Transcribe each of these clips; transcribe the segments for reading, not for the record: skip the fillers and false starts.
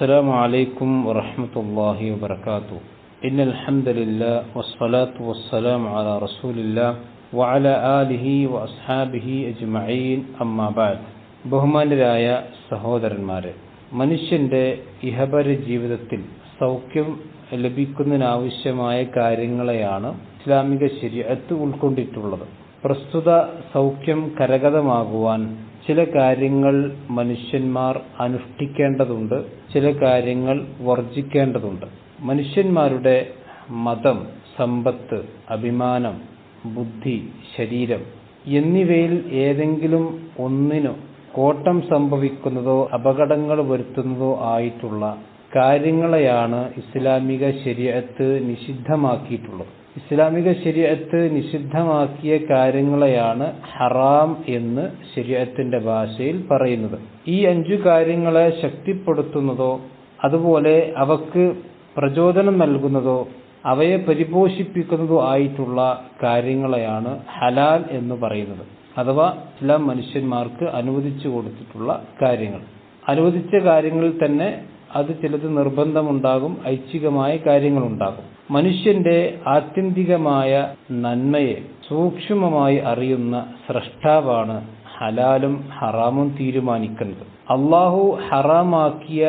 السلام عليكم ورحمة الله وبركاته. إن الحمد لله والصلاة والسلام على رسول الله وعلى آله وأصحابه أجمعين أما بعد. ബഹുമാന്യരായ സഹോദരന്മാരെ, മനുഷ്യന്റെ ഇഹപര ജീവിതത്തിൽ സൗഖ്യം ലഭിക്കുന്നതിനാവശ്യമായ കാര്യങ്ങളെയാണ് ഇസ്ലാമിക ശരീഅത്ത് ഉൾക്കൊണ്ടിട്ടുള്ളത്. പ്രസ്തുത സൗഖ്യം കരഗതമാകുവാൻ ചില കാര്യങ്ങൾ മനുഷ്യന്മാർ അനുഷ്ഠിക്കേണ്ടതുണ്ട്, ചില കാര്യങ്ങൾ വർജിക്കേണ്ടതുണ്ട്. മനുഷ്യന്മാരുടെ മതം, സമ്പത്ത്, അഭിമാനം, ബുദ്ധി, ശരീരം എന്നിവയിൽ ഏതെങ്കിലും ഒന്നിനു കോട്ടം സംഭവിക്കുന്നതോ അപകടങ്ങൾ വരുത്തുന്നതോ ആയിട്ടുള്ള കാര്യങ്ങളെയാണ് ഇസ്ലാമിക ശരീഅത്ത് നിഷിദ്ധമാക്കിയിട്ടുള്ളത്. ഇസ്ലാമിക ശരീഅത്ത് നിഷിദ്ധമാക്കിയ കാര്യങ്ങളെയാണ് ഹറാം എന്ന് ശരീഅത്തിന്റെ ഭാഷയിൽ പറയുന്നത്. ഈ 5 കാര്യങ്ങളെ ശക്തിപ്പെടുത്തുന്നതോ അതുപോലെ അവക്ക് പ്രചോദനം നൽകുന്നതോ അവയെ പരിപോഷിപ്പിക്കുന്നതോ ആയിട്ടുള്ള കാര്യങ്ങളെയാണ് ഹലാൽ എന്ന് പറയുന്നത്. അഥവാ ഇസ്ലാം മനുഷ്യന്മാർക്ക് അനുവദിച്ചു കൊടുത്തിട്ടുള്ള കാര്യങ്ങൾ. അനുവദിച്ച കാര്യങ്ങളിൽ തന്നെ അത് ചിലത് നിർബന്ധമുണ്ടാകും, ഐച്ഛികമായ കാര്യങ്ങളുണ്ടാകും. മനുഷ്യന്റെ ആത്യന്തികമായ നന്മയെ സൂക്ഷ്മമായി അറിയുന്ന സ്രഷ്ടാവാണ് ഹലാലും ഹറാമും തീരുമാനിക്കുന്നത്. അള്ളാഹു ഹറാമാക്കിയ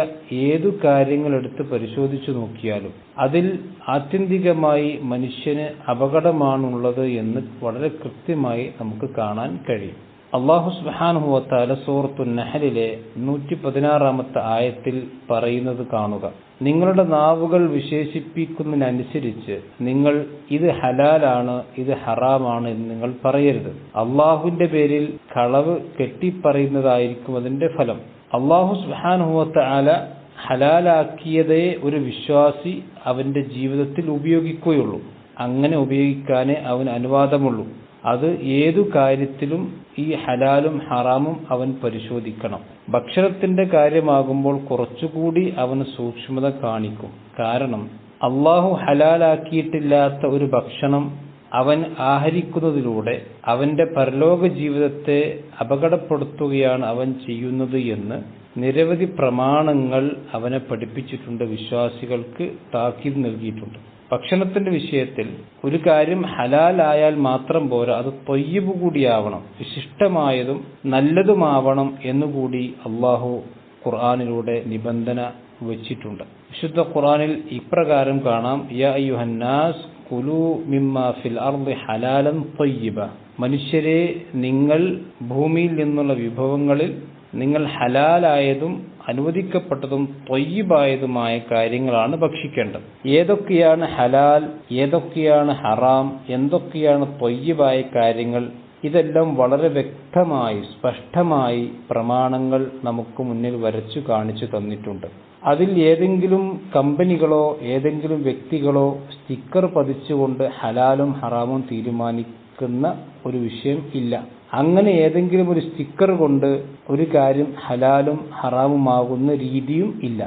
ഏതു കാര്യങ്ങളെടുത്ത് പരിശോധിച്ചു നോക്കിയാലും അതിൽ ആത്യന്തികമായി മനുഷ്യന് അപകടമാണുള്ളത് എന്ന് വളരെ കൃത്യമായി നമുക്ക് കാണാൻ കഴിയും. അല്ലാഹു സുബ്ഹാനഹു വ തആല സൂറത്തുൻ നഹ്ലിലെ 116-ാമത്തെ ആയത്തിൽ പറയുന്നത് കാണുക: നിങ്ങളുടെ നാവുകൾ വിശേഷിപ്പിക്കുന്നതിനനുസരിച്ച് നിങ്ങൾ ഇത് ഹലാലാണ്, ഇത് ഹറാമാണ് എന്ന് നിങ്ങൾ പറയരുത്. അള്ളാഹുവിന്റെ പേരിൽ കളവ് കെട്ടിപ്പറയുന്നതായിരിക്കും അതിന്റെ ഫലം. അല്ലാഹു സുബ്ഹാനഹു വ തആല ഹലാലാക്കിയതേ ഒരു വിശ്വാസി അവന്റെ ജീവിതത്തിൽ ഉപയോഗിക്കുകയുള്ളൂ. അങ്ങനെ ഉപയോഗിക്കാനേ അവന് അനുവാദമുള്ളൂ. അത് ഏതു കാര്യത്തിലും ഈ ഹലാലും ഹറാമും അവൻ പരിശോധിക്കണം. ഭക്ഷണത്തിന്റെ കാര്യമാകുമ്പോൾ കുറച്ചുകൂടി അവന് സൂക്ഷ്മത കാണിക്കും. കാരണം അള്ളാഹു ഹലാലാക്കിയിട്ടില്ലാത്ത ഒരു ഭക്ഷണം അവൻ ആഹരിക്കുന്നതിലൂടെ അവന്റെ പരലോക ജീവിതത്തെ അപകടപ്പെടുത്തുകയാണ് അവൻ ചെയ്യുന്നത് എന്ന് നിരവധി പ്രമാണങ്ങൾ അവനെ പഠിപ്പിച്ചിട്ടുണ്ട്, വിശ്വാസികൾക്ക് താക്കീത് നൽകിയിട്ടുണ്ട്. ഭക്ഷണത്തിന്റെ വിഷയത്തിൽ ഒരു കാര്യം ഹലാലായാൽ മാത്രം പോരാ, അത് ത്വയ്യിബ് കൂടിയാവണം, വിശിഷ്ടമായതും നല്ലതുമാവണം എന്നുകൂടി അള്ളാഹു ഖുർആനിലൂടെ നിബന്ധന വച്ചിട്ടുണ്ട്. വിശുദ്ധ ഖുർആനിൽ ഇപ്രകാരം കാണാം: യാ അയ്യുഹന്നാസ് കുലൂ മിമ്മാ ഫിൽ അർളി ഹലാലൻ ത്വയ്യിബ. മനുഷ്യരെ, നിങ്ങൾ ഭൂമിയിൽ നിന്നുള്ള വിഭവങ്ങളിൽ നിങ്ങൾ ഹലാലായതും അനുവദിക്കപ്പെട്ടതും ത്വയ്യിബായതുമായ കാര്യങ്ങളാണ് ഭക്ഷിക്കേണ്ടത്. ഏതൊക്കെയാണ് ഹലാൽ, ഏതൊക്കെയാണ് ഹറാം, എന്തൊക്കെയാണ് ത്വയ്യിബായ കാര്യങ്ങൾ, ഇതെല്ലാം വളരെ വ്യക്തമായി സ്പഷ്ടമായി പ്രമാണങ്ങൾ നമുക്ക് മുന്നിൽ വരച്ചു കാണിച്ചു തന്നിട്ടുണ്ട്. അതിൽ ഏതെങ്കിലും കമ്പനികളോ ഏതെങ്കിലും വ്യക്തികളോ സ്റ്റിക്കർ പതിച്ചുകൊണ്ട് ഹലാലും ഹറാമും തീരുമാനിക്കുന്ന ഒരു വിഷയം ഇല്ല. അങ്ങനെ ഏതെങ്കിലും ഒരു സ്റ്റിക്കർ കൊണ്ട് ഒരു കാര്യം ഹലാലും ഹറാമുമാകുന്ന രീതിയും ഇല്ല.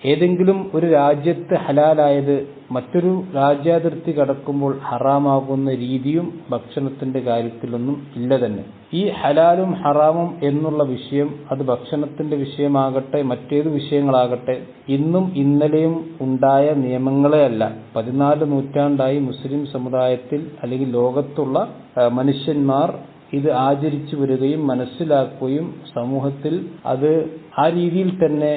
ഏതെങ്കിലും ഒരു രാജ്യത്ത് ഹലാലായത് മറ്റൊരു രാജ്യാതിർത്തി കടക്കുമ്പോൾ ഹറാമാകുന്ന രീതിയും ഭക്ഷണത്തിന്റെ കാര്യത്തിലൊന്നും ഇല്ല തന്നെ. ഈ ഹലാലും ഹറാമും എന്നുള്ള വിഷയം അത് ഭക്ഷണത്തിന്റെ വിഷയമാകട്ടെ മറ്റേതു വിഷയങ്ങളാകട്ടെ ഇന്നും ഇന്നലെയും ഉണ്ടായ നിയമങ്ങളെ അല്ല. 14 നൂറ്റാണ്ടായി മുസ്ലിം സമുദായത്തിൽ അല്ലെങ്കിൽ ലോകത്തുള്ള മനുഷ്യന്മാർ ഇത് ആചരിച്ചു വരികയും മനസ്സിലാക്കുകയും സമൂഹത്തിൽ അത് ആ രീതിയിൽ തന്നെ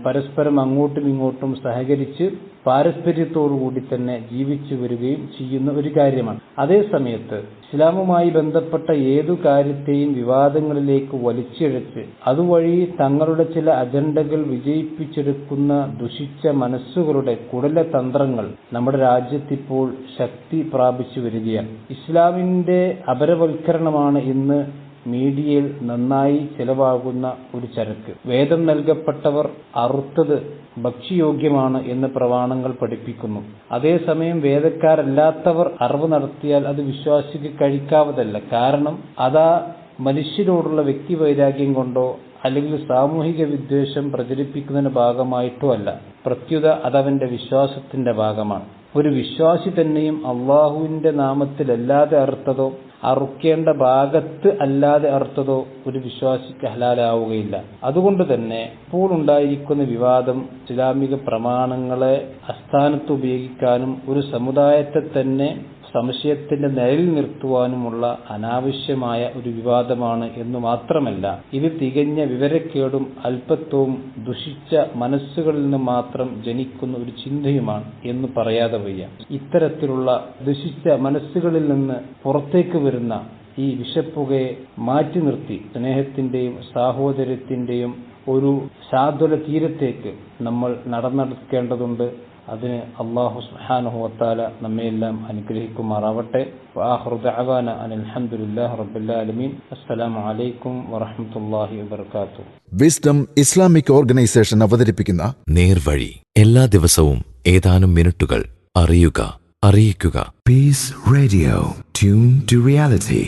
പരസ്പരം അങ്ങോട്ടും ഇങ്ങോട്ടും സഹകരിച്ച് പാരസ്പര്യത്തോടുകൂടി തന്നെ ജീവിച്ചു വരികയും ചെയ്യുന്ന ഒരു കാര്യമാണ്. അതേസമയത്ത് ഇസ്ലാമുമായി ബന്ധപ്പെട്ട ഏതു കാര്യത്തെയും വിവാദങ്ങളിലേക്ക് വലിച്ചിഴച്ച് അതുവഴി തങ്ങളുടെ ചില അജണ്ടകൾ വിജയിപ്പിച്ചെടുക്കുന്ന ദുഷിച്ച മനസ്സുകളുടെ കുടലതന്ത്രങ്ങൾ നമ്മുടെ രാജ്യത്തിപ്പോൾ ശക്തി പ്രാപിച്ചു വരികയാണ്. ഇസ്ലാമിന്റെ അപരവൽക്കരണമാണ് ഇന്ന് മീഡിയയിൽ നന്നായി ചെലവാകുന്ന ഒരു ചരക്ക്. വേദം നൽകപ്പെട്ടവർ അറുത്തത് ഭക്ഷ്യയോഗ്യമാണ് എന്ന് പ്രമാണങ്ങൾ പഠിപ്പിക്കുന്നു. അതേസമയം വേദക്കാരല്ലാത്തവർ അറിവ് നടത്തിയാൽ അത് വിശ്വാസിക്ക് കഴിക്കാവതല്ല. കാരണം അതാ മനുഷ്യരോടുള്ള വ്യക്തിവൈരാഗ്യം കൊണ്ടോ അല്ലെങ്കിൽ സാമൂഹിക വിദ്വേഷം പ്രചരിപ്പിക്കുന്നതിന്റെ ഭാഗമായിട്ടോ അല്ല, പ്രത്യുത അതവന്റെ വിശ്വാസത്തിന്റെ ഭാഗമാണ്. ഒരു വിശ്വാസി തന്നെയും അള്ളാഹുവിന്റെ നാമത്തിലല്ലാതെ അറുത്തതോ അറുക്കേണ്ട ഭാഗത്ത് അല്ലാതെ അറുത്തതോ ഒരു വിശ്വാസിക്ക് ഹലാലാവുകയില്ല. അതുകൊണ്ട് തന്നെ ഇപ്പോൾ ഉണ്ടായിരിക്കുന്ന വിവാദം ഇസ്ലാമിക പ്രമാണങ്ങളെ അസ്ഥാനത്ത് ഉപയോഗിക്കാനും ഒരു സമുദായത്തെ തന്നെ സംശയത്തിന്റെ നിഴലിൽ നിർത്തുവാനുമുള്ള അനാവശ്യമായ ഒരു വിവാദമാണ് എന്ന് മാത്രമല്ല, ഇത് തികഞ്ഞ വിവരക്കേടും അല്പത്വവും ദുഷിച്ച മനസ്സുകളിൽ നിന്ന് മാത്രം ജനിക്കുന്ന ഒരു ചിന്തയുമാണ് എന്ന് പറയാതെ വയ്യ. ഇത്തരത്തിലുള്ള ദുഷിച്ച മനസ്സുകളിൽ നിന്ന് പുറത്തേക്ക് വരുന്ന ഈ വിഷപ്പുകയെ മാറ്റി നിർത്തി സ്നേഹത്തിന്റെയും സാഹോദര്യത്തിന്റെയും ഒരു ശാദ്വല തീരത്തേക്ക് നമ്മൾ നടന്നെടുക്കേണ്ടതുണ്ട്. അതിന് അല്ലാഹു സുബ്ഹാനഹു വ തആല നമ്മയെല്ലാം അനുഗ്രഹിക്കുമാറാവട്ടെ. വആഖിറു ദഅവാന അനിൽ ഹംദുലില്ലാഹി റബ്ബിൽ ആലമീൻ. അസ്സലാമു അലൈക്കും വറഹ്മത്തുള്ളാഹി വബറകാതുഹു. വിസ്ഡം ഇസ്ലാമിക് ഓർഗനൈസേഷൻ അവതരിപ്പിക്കുന്ന നേർവഴി, എല്ലാ ദിവസവും ഏതാനും മിനിറ്റുകൾ അറിയുക, അറിയിക്കുക. Peace Radio. Tune to reality.